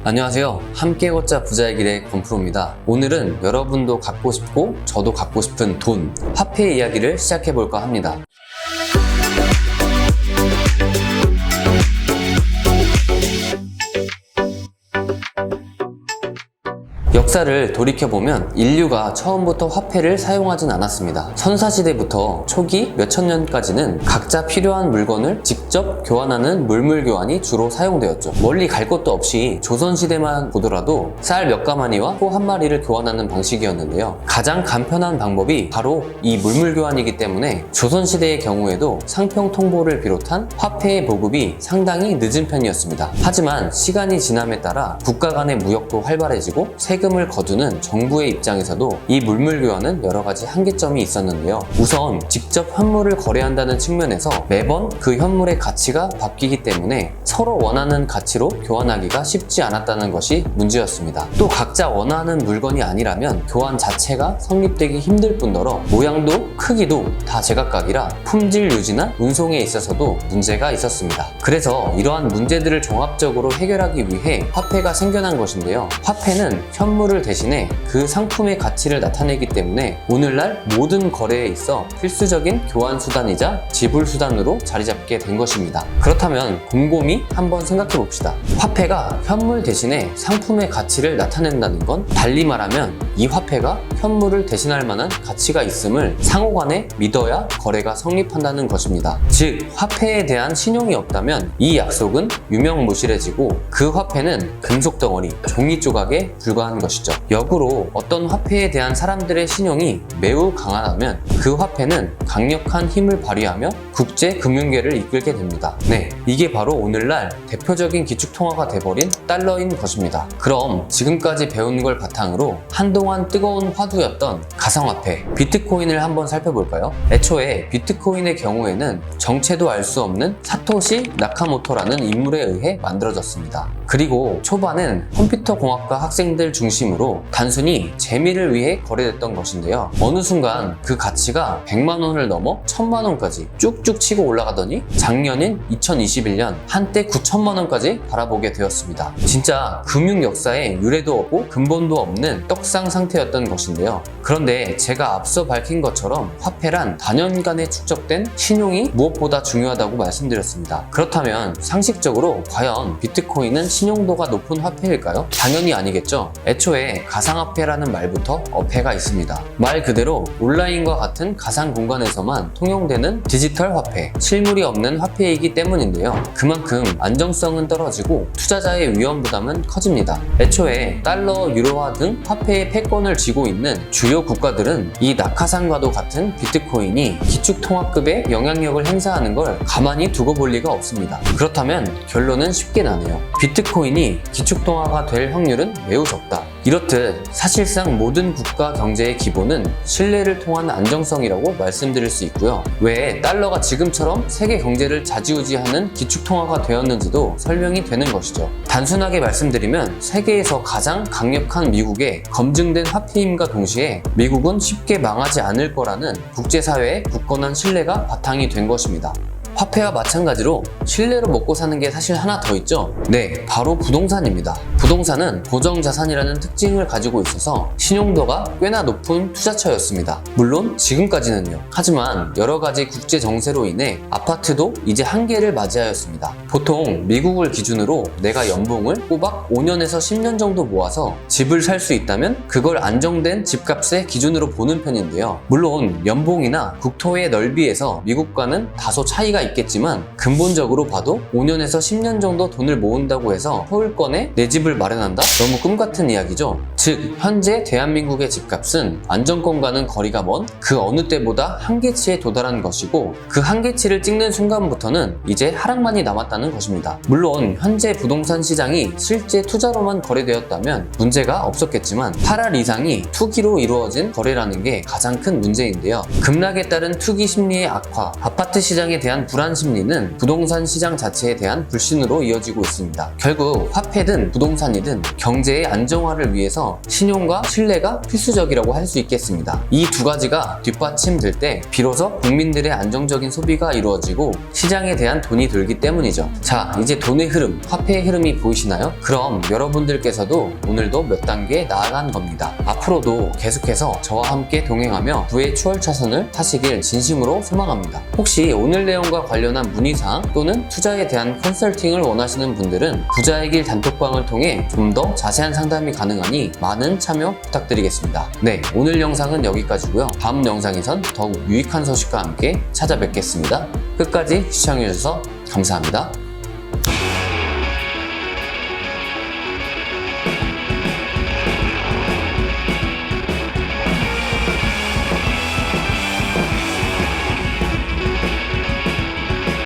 안녕하세요. 함께 걷자 부자의 길의 권프로입니다. 오늘은 여러분도 갖고 싶고 저도 갖고 싶은 돈, 화폐 이야기를 시작해 볼까 합니다. 역사를 돌이켜보면 인류가 처음부터 화폐를 사용하진 않았습니다. 선사시대부터 초기 몇천 년까지는 각자 필요한 물건을 직접 교환하는 물물교환이 주로 사용되었죠. 멀리 갈 것도 없이 조선시대만 보더라도 쌀 몇 가마니와 소 한 마리를 교환하는 방식이었는데요. 가장 간편한 방법이 바로 이 물물교환이기 때문에 조선시대의 경우에도 상평 통보를 비롯한 화폐의 보급이 상당히 늦은 편이었습니다. 하지만 시간이 지남에 따라 국가 간의 무역도 활발해지고 세금을 거두는 정부의 입장에서도 이 물물교환은 여러 가지 한계점이 있었는데요. 우선 직접 현물을 거래한다는 측면에서 매번 그 현물의 가치가 바뀌기 때문에 서로 원하는 가치로 교환하기가 쉽지 않았다는 것이 문제였습니다. 또 각자 원하는 물건이 아니라면 교환 자체가 성립되기 힘들 뿐더러 모양도 크기도 다 제각각이라 품질 유지나 운송에 있어서도 문제가 있었습니다. 그래서 이러한 문제들을 종합적으로 해결하기 위해 화폐가 생겨난 것인데요. 화폐는 현물을 대신에 그 상품의 가치를 나타내기 때문에 오늘날 모든 거래에 있어 필수적인 교환 수단이자 지불 수단으로 자리 잡게 된 것입니다. 그렇다면 곰곰이 한번 생각해 봅시다. 화폐가 현물 대신에 상품의 가치를 나타낸다는 건 달리 말하면 이 화폐가 현물을 대신할 만한 가치가 있음을 상호간에 믿어야 거래가 성립한다는 것입니다. 즉 화폐에 대한 신용이 없다면 이 약속은 유명무실해지고 그 화폐는 금속 덩어리, 종이 조각에 불과한 것이죠. 역으로 어떤 화폐에 대한 사람들의 신용이 매우 강하다면 그 화폐는 강력한 힘을 발휘하며 국제 금융계를 이끌게 됩니다. 네, 이게 바로 오늘날 대표적인 기축통화가 돼버린 달러인 것입니다. 그럼 지금까지 배운 걸 바탕으로 한동안 뜨거운 화두였던 가상화폐 비트코인을 한번 살펴볼까요? 애초에 비트코인의 경우에는 정체도 알 수 없는 사토시 나카모토라는 인물에 의해 만들어졌습니다. 그리고 초반엔 컴퓨터공학과 학생들 중심으로 단순히 재미를 위해 거래됐던 것인데요. 어느 순간 그 가치가 100만 원을 넘어 1000만 원까지 쭉쭉 치고 올라가더니 작년인 2021년 한때 9천만 원까지 바라보게 되었습니다. 진짜 금융 역사에 유래도 없고 근본도 없는 떡상 상태였던 것인데요. 그런데 제가 앞서 밝힌 것처럼 화폐란 단연간에 축적된 신용이 무엇보다 중요하다고 말씀드렸습니다. 그렇다면 상식적으로 과연 비트코인은 신용도가 높은 화폐일까요? 당연히 아니겠죠. 애초에 가상화폐라는 말부터 어폐가 있습니다. 말 그대로 온라인과 같은 가상 공간에서만 통용되는 디지털 화폐, 실물이 없는 화폐이기 때문인데요. 그만큼 안정성은 떨어지고 투자자의 위험 부담은 커집니다. 애초에 달러, 유로화 등 화폐의 패권을 쥐고 있는 주요 국가들은 이 낙하산과도 같은 비트코인이 기축통화급의 영향력을 행사하는 걸 가만히 두고 볼 리가 없습니다. 그렇다면 결론은 쉽게 나네요. 비트코인이 기축통화가 될 확률은 매우 적다. 이렇듯 사실상 모든 국가 경제의 기본은 신뢰를 통한 안정성이라고 말씀드릴 수 있고요. 왜 달러가 지금처럼 세계 경제를 좌지우지하는 기축통화가 되었는지도 설명이 되는 것이죠. 단순하게 말씀드리면 세계에서 가장 강력한 미국의 검증된 화폐임과 동시에 미국은 쉽게 망하지 않을 거라는 국제사회의 굳건한 신뢰가 바탕이 된 것입니다. 화폐와 마찬가지로 신뢰로 먹고 사는 게 사실 하나 더 있죠. 네, 바로 부동산입니다. 부동산은 고정자산이라는 특징을 가지고 있어서 신용도가 꽤나 높은 투자처였습니다. 물론 지금까지는요. 하지만 여러 가지 국제 정세로 인해 아파트도 이제 한계를 맞이하였습니다. 보통 미국을 기준으로 내가 연봉을 꼬박 5년에서 10년 정도 모아서 집을 살 수 있다면 그걸 안정된 집값의 기준으로 보는 편인데요. 물론 연봉이나 국토의 넓이에서 미국과는 다소 차이가 있겠지만 근본적으로 봐도 5년에서 10년 정도 돈을 모은다고 해서 서울권에 내 집을 마련한다? 너무 꿈같은 이야기죠. 즉 현재 대한민국의 집값은 안정권과는 거리가 먼 그 어느 때보다 한계치에 도달한 것이고 그 한계치를 찍는 순간부터는 이제 하락만이 남았다는 것입니다. 물론 현재 부동산 시장이 실제 투자로만 거래되었다면 문제가 없었겠지만 8할 이상이 투기로 이루어진 거래라는 게 가장 큰 문제인데요. 급락에 따른 투기 심리의 악화, 아파트 시장에 대한 불안 심리는 부동산 시장 자체에 대한 불신으로 이어지고 있습니다. 결국 화폐든 부동산이든 경제의 안정화를 위해서 신용과 신뢰가 필수적이라고 할 수 있겠습니다. 이 두 가지가 뒷받침될 때 비로소 국민들의 안정적인 소비가 이루어지고 시장에 대한 돈이 들기 때문이죠. 자, 이제 돈의 흐름, 화폐의 흐름이 보이시나요? 그럼 여러분들께서도 오늘도 몇 단계 나아간 겁니다. 앞으로도 계속해서 저와 함께 동행하며 부의 추월차선을 타시길 진심으로 소망합니다. 혹시 오늘 내용과 관련한 문의사항 또는 투자에 대한 컨설팅을 원하시는 분들은 부자의 길 단톡방을 통해 좀 더 자세한 상담이 가능하니 많은 참여 부탁드리겠습니다. 네, 오늘 영상은 여기까지고요. 다음 영상에선 더욱 유익한 소식과 함께 찾아뵙겠습니다. 끝까지 시청해주셔서 감사합니다.